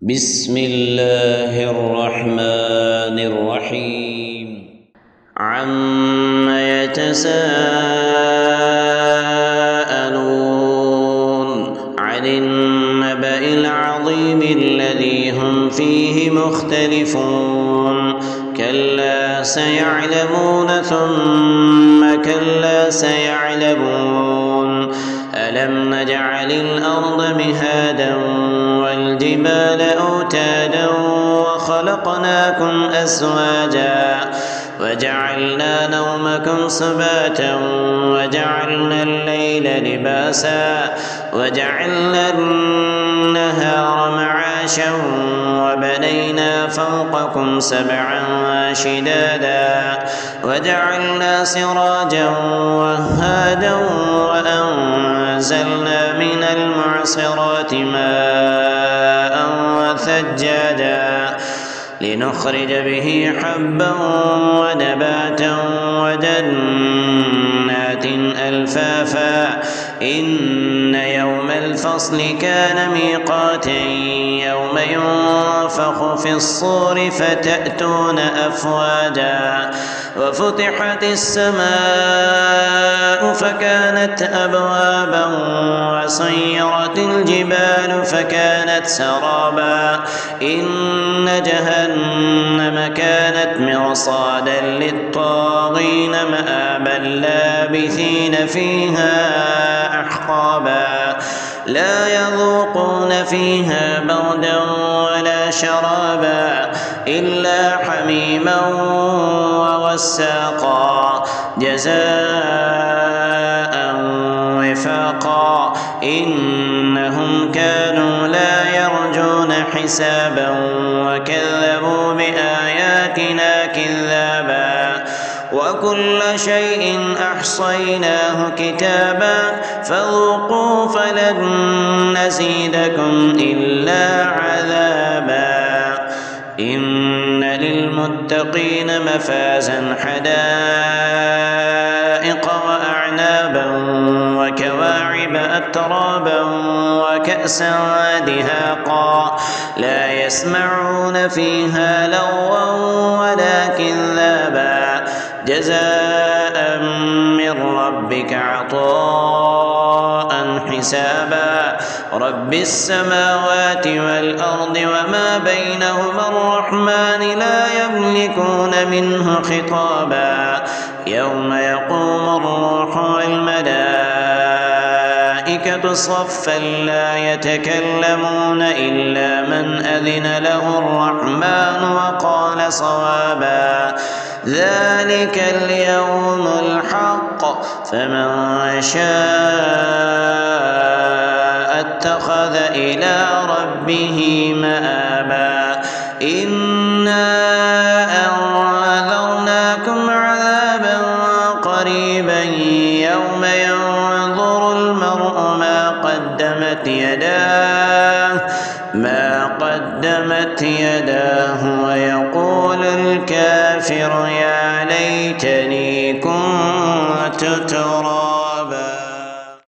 بسم الله الرحمن الرحيم عم يتساءلون عن النبأ العظيم الذي هم فيه مختلفون كلا سيعلمون ثم كلا سيعلمون ألم نجعل الأرض مهادا والجبال أوتادا وخلقناكم أزواجا وجعلنا نومكم سباتا وجعلنا الليل لباسا وجعلنا النهار معاشا وبنينا فوقكم سبعا شدادا وجعلنا سراجا وهاجا وأنزلنا من المعصرات ماء ثجاجا لنخرج به حبا ونباتا وجنات ألفافا إن يوم الفصل كان ميقاتا يوم ينفخ في الصور فتأتون أفواجا وفتحت السماء فكانت أبوابا وسيرت الجبال فكانت سرابا إن جهنم كانت مرصادا للطاغين مآبا لابثين فيها أحقابا لا يذوقون فيها بردا ولا شرابا إلا حميما وغساقا جزاء وفاقا إنهم كانوا لا يرجون حسابا وكذبوا بآياتنا كذابا وكل شيء أحصيناه كتابا فذوقوا فلن نزيدكم إلا عذابا إن للمتقين مفازا حدائق وأعنابا وكواعب أترابا وكأسا دهاقا لا يسمعون فيها لغوا ولا كذابا جزاء من ربك عطاء حسابا رب السماوات والأرض وما بينهما الرحمن لا يملكون منه خطابا يوم يقوم الروح والملائكة صفا لا يتكلمون إلا من أذن له الرحمن وقال صوابا ذلك اليوم الحق فمن شاء اتخذ إلى ربه مآبا إنا أنذرناكم عذابا قريبا يوم ينظر المرء ما قدمت يداه ويقول الكافر يا ليتني كنت ترابا.